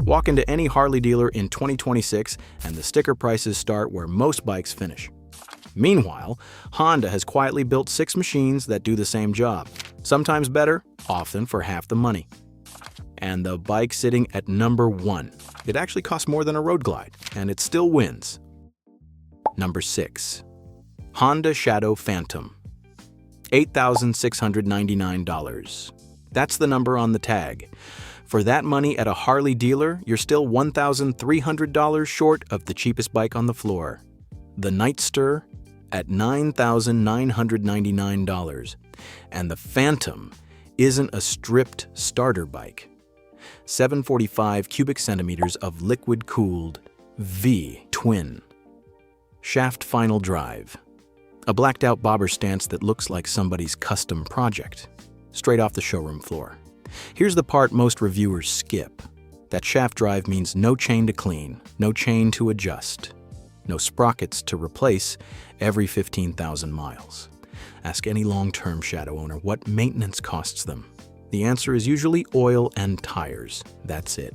Walk into any Harley dealer in 2026 and the sticker prices start where most bikes finish. Meanwhile, Honda has quietly built 6 machines that do the same job, sometimes better, often for half the money. And the bike sitting at number 1. It actually costs more than a Road Glide, and it still wins. Number 6. Honda Shadow Phantom. $8,699. That's the number on the tag. For that money at a Harley dealer, you're still $1,300 short of the cheapest bike on the floor. The Nightster at $9,999. And the Phantom isn't a stripped starter bike. 745 cubic centimeters of liquid-cooled V-twin. Shaft final drive. A blacked-out bobber stance that looks like somebody's custom project, straight off the showroom floor. Here's the part most reviewers skip. That shaft drive means no chain to clean, no chain to adjust, no sprockets to replace every 15,000 miles. Ask any long-term Shadow owner what maintenance costs them. The answer is usually oil and tires. That's it.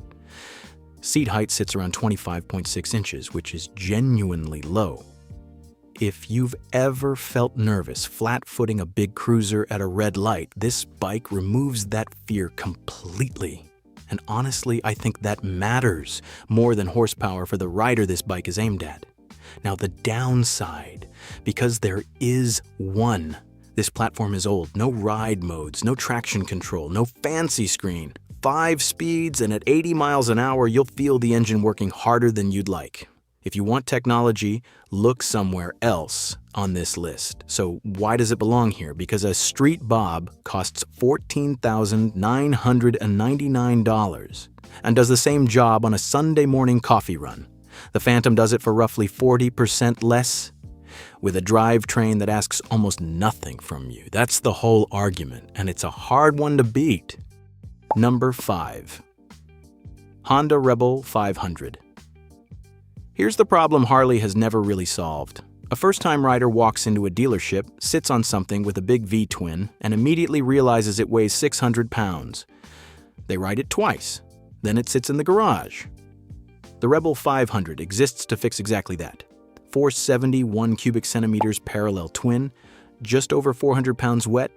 Seat height sits around 25.6 inches, which is genuinely low. If you've ever felt nervous flat-footing a big cruiser at a red light, this bike removes that fear completely. And honestly, I think that matters more than horsepower for the rider this bike is aimed at. Now the downside, because there is one. This platform is old, no ride modes, no traction control, no fancy screen. 5 speeds, and at 80 miles an hour, you'll feel the engine working harder than you'd like. If you want technology, look somewhere else on this list. So why does it belong here? Because a Street Bob costs $14,999 and does the same job on a Sunday morning coffee run. The Phantom does it for roughly 40% less, with a drivetrain that asks almost nothing from you. That's the whole argument, and it's a hard one to beat. Number 5. Honda Rebel 500. Here's the problem Harley has never really solved. A first-time rider walks into a dealership, sits on something with a big V-twin, and immediately realizes it weighs 600 pounds. They ride it twice. Then it sits in the garage. The Rebel 500 exists to fix exactly that. 471 cubic centimeters parallel twin, just over 400 pounds wet,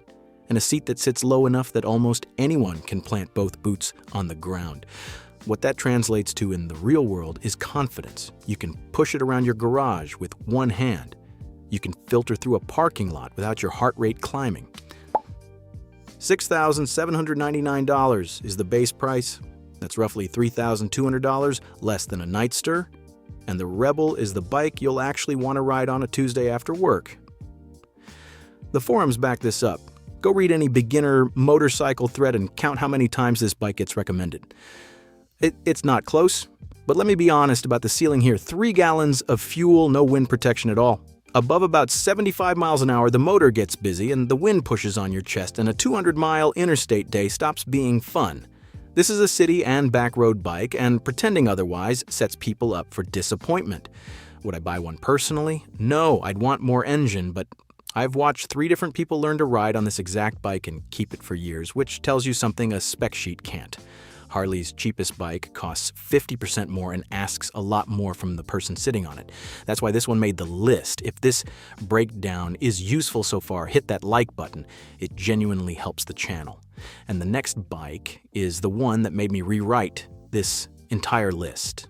and a seat that sits low enough that almost anyone can plant both boots on the ground. What that translates to in the real world is confidence. You can push it around your garage with one hand. You can filter through a parking lot without your heart rate climbing. $6,799 is the base price. That's roughly $3,200 less than a Nightster. And the Rebel is the bike you'll actually want to ride on a Tuesday after work. The forums back this up. Go read any beginner motorcycle thread and count how many times this bike gets recommended. It's not close, but let me be honest about the ceiling here. 3 gallons of fuel, no wind protection at all. Above about 75 miles an hour, the motor gets busy and the wind pushes on your chest, and a 200-mile interstate day stops being fun. This is a city and backroad bike, and pretending otherwise sets people up for disappointment. Would I buy one personally? No, I'd want more engine, but I've watched 3 different people learn to ride on this exact bike and keep it for years, which tells you something a spec sheet can't. Harley's cheapest bike costs 50% more and asks a lot more from the person sitting on it. That's why this one made the list. If this breakdown is useful so far, hit that like button. It genuinely helps the channel. And the next bike is the one that made me rewrite this entire list.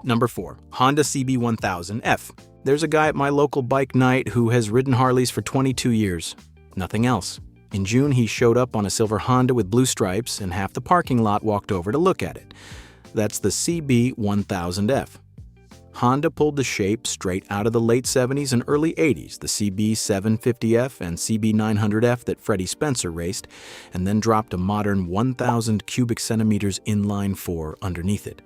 Number 4, Honda CB1000F. There's a guy at my local bike night who has ridden Harleys for 22 years. Nothing else. In June, he showed up on a silver Honda with blue stripes, and half the parking lot walked over to look at it. That's the CB1000F. Honda pulled the shape straight out of the late 70s and early 80s, the CB750F and CB900F that Freddie Spencer raced, and then dropped a modern 1,000 cubic centimeters inline 4 underneath it.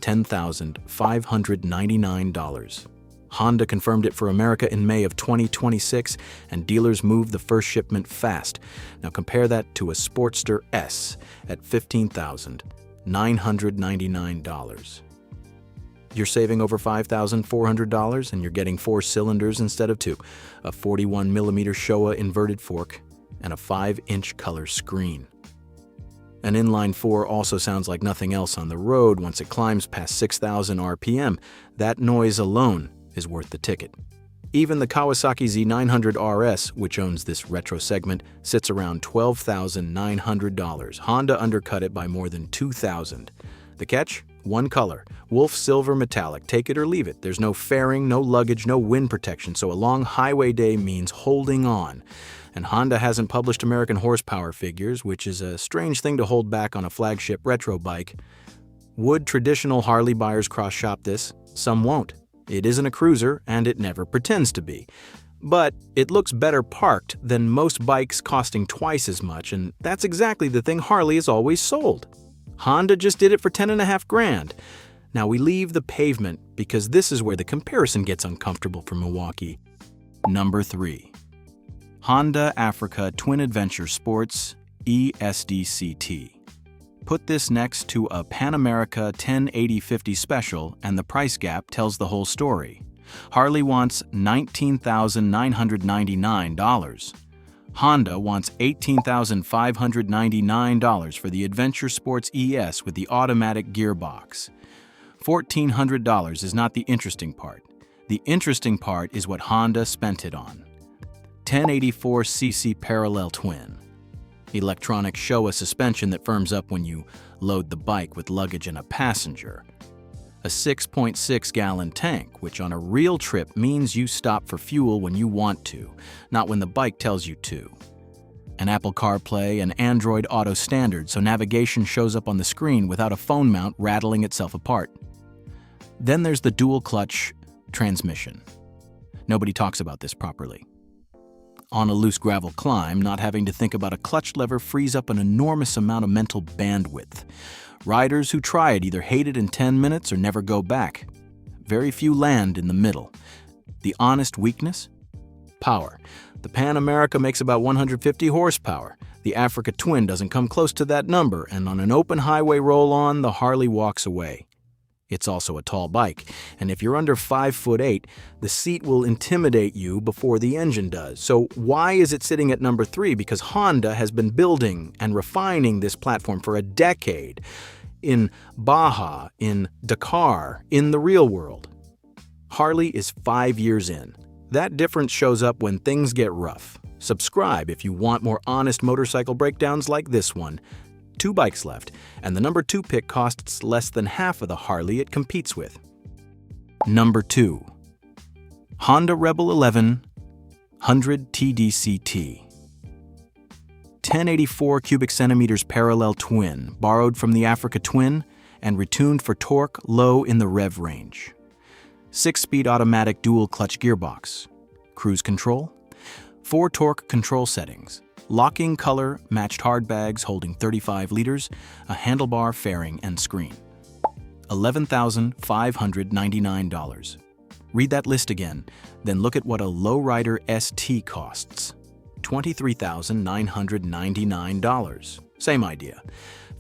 $10,599. Honda confirmed it for America in May of 2026, and dealers moved the first shipment fast. Now compare that to a Sportster S at $15,999. You're saving over $5,400, and you're getting 4 cylinders instead of 2, a 41mm Showa inverted fork, and a 5-inch color screen. An inline-4 also sounds like nothing else on the road once it climbs past 6,000 RPM. That noise alone is worth the ticket. Even the Kawasaki Z900 RS, which owns this retro segment, sits around $12,900. Honda undercut it by more than $2,000. The catch? One color, wolf silver metallic. Take it or leave it. There's no fairing, no luggage, no wind protection, so a long highway day means holding on. And Honda hasn't published American horsepower figures, which is a strange thing to hold back on a flagship retro bike. Would traditional Harley buyers cross-shop this? Some won't. It isn't a cruiser, and it never pretends to be. But it looks better parked than most bikes costing twice as much, and that's exactly the thing Harley has always sold. Honda just did it for $10.5 grand. Now we leave the pavement because this is where the comparison gets uncomfortable for Milwaukee. Number 3. Honda Africa Twin Adventure Sports ESDCT. Put this next to a Pan America 1080/50 Special and the price gap tells the whole story. Harley wants $19,999. Honda wants $18,599 for the Adventure Sports ES with the automatic gearbox. $1,400 is not the interesting part. The interesting part is what Honda spent it on. 1084cc parallel twin. Electronic Showa suspension that firms up when you load the bike with luggage and a passenger. A 6.6-gallon tank, which on a real trip means you stop for fuel when you want to, not when the bike tells you to. An Apple CarPlay and Android Auto standard, so navigation shows up on the screen without a phone mount rattling itself apart. Then there's the dual-clutch transmission. Nobody talks about this properly. On a loose gravel climb, not having to think about a clutch lever frees up an enormous amount of mental bandwidth. Riders who try it either hate it in 10 minutes or never go back. Very few land in the middle. The honest weakness? Power. The Pan America makes about 150 horsepower. The Africa Twin doesn't come close to that number, and on an open highway roll-on, the Harley walks away. It's also a tall bike, and if you're under 5'8", the seat will intimidate you before the engine does. So why is it sitting at number 3? Because Honda has been building and refining this platform for a decade. In Baja, in Dakar, in the real world. Harley is 5 years in. That difference shows up when things get rough. Subscribe if you want more honest motorcycle breakdowns like this one. 2 bikes left, and the number 2 pick costs less than half of the Harley it competes with. Number 2. Honda Rebel 11 100 TDCT. 1084 cubic centimeters parallel twin, borrowed from the Africa Twin and retuned for torque low in the rev range. 6-speed automatic dual-clutch gearbox. Cruise control. 4 torque control settings. Locking color matched hard bags holding 35 liters, a handlebar, fairing, and screen. $11,599. Read that list again, then look at what a lowrider ST costs. $23,999. Same idea.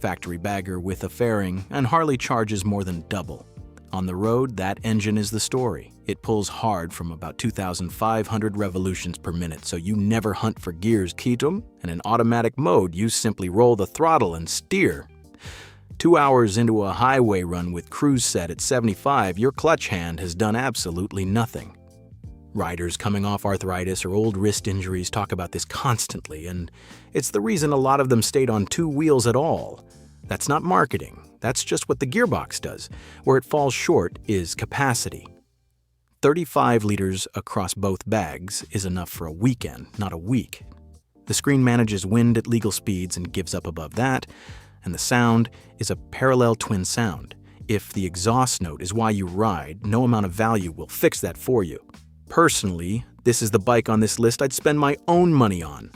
Factory bagger with a fairing, and Harley charges more than double. On the road, that engine is the story. It pulls hard from about 2,500 revolutions per minute, so you never hunt for gears, Keatum, and in automatic mode, you simply roll the throttle and steer. 2 hours into a highway run with cruise set at 75, your clutch hand has done absolutely nothing. Riders coming off arthritis or old wrist injuries talk about this constantly, and it's the reason a lot of them stayed on 2 wheels at all. That's not marketing. That's just what the gearbox does. Where it falls short is capacity. 35 liters across both bags is enough for a weekend, not a week. The screen manages wind at legal speeds and gives up above that, and the sound is a parallel twin sound. If the exhaust note is why you ride, no amount of value will fix that for you. Personally, this is the bike on this list I'd spend my own money on.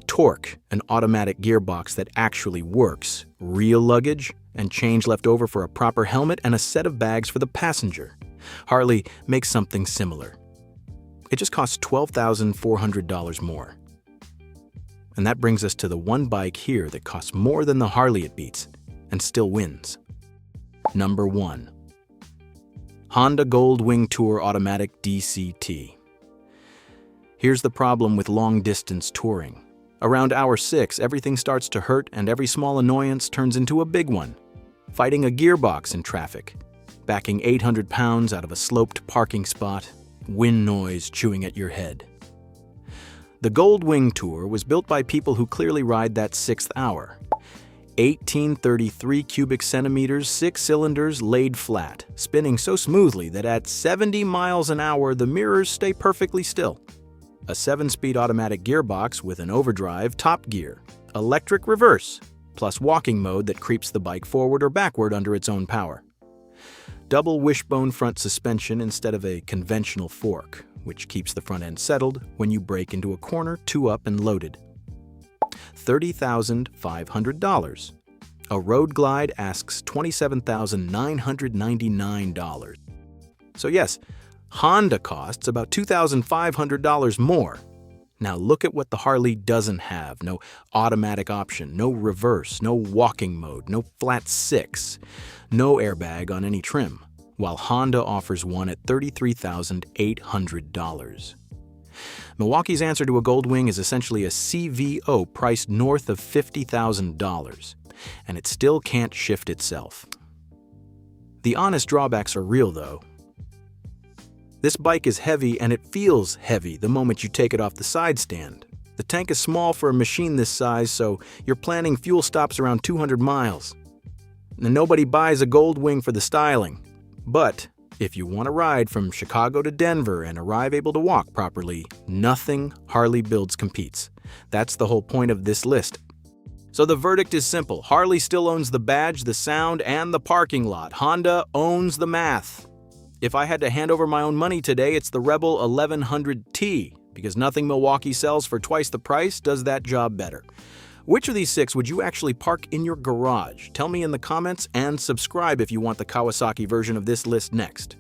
Torque, an automatic gearbox that actually works, real luggage, and change left over for a proper helmet and a set of bags for the passenger. Harley makes something similar. It just costs $12,400 more. And that brings us to the one bike here that costs more than the Harley it beats, and still wins. Number 1. Honda Gold Wing Tour Automatic DCT. Here's the problem with long-distance touring. Around hour 6, everything starts to hurt and every small annoyance turns into a big one. Fighting a gearbox in traffic, backing 800 pounds out of a sloped parking spot, wind noise chewing at your head. The Gold Wing Tour was built by people who clearly ride that 6th hour. 1833 cubic centimeters, 6 cylinders laid flat, spinning so smoothly that at 70 miles an hour the mirrors stay perfectly still. A 7-speed automatic gearbox with an overdrive top gear, electric reverse, plus walking mode that creeps the bike forward or backward under its own power. Double wishbone front suspension instead of a conventional fork, which keeps the front end settled when you brake into a corner 2 up and loaded. $30,500. A Road Glide asks $27,999. So yes, Honda costs about $2,500 more. Now look at what the Harley doesn't have. No automatic option, no reverse, no walking mode, no flat 6, no airbag on any trim, while Honda offers one at $33,800. Milwaukee's answer to a Gold Wing is essentially a CVO priced north of $50,000, and it still can't shift itself. The honest drawbacks are real, though. This bike is heavy and it feels heavy the moment you take it off the side stand. The tank is small for a machine this size, so you're planning fuel stops around 200 miles. And nobody buys a Gold Wing for the styling. But if you want to ride from Chicago to Denver and arrive able to walk properly, nothing Harley builds competes. That's the whole point of this list. So the verdict is simple. Harley still owns the badge, the sound, and the parking lot. Honda owns the math. If I had to hand over my own money today, it's the Rebel 1100T, because nothing Milwaukee sells for twice the price does that job better. Which of these 6 would you actually park in your garage? Tell me in the comments and subscribe if you want the Kawasaki version of this list next.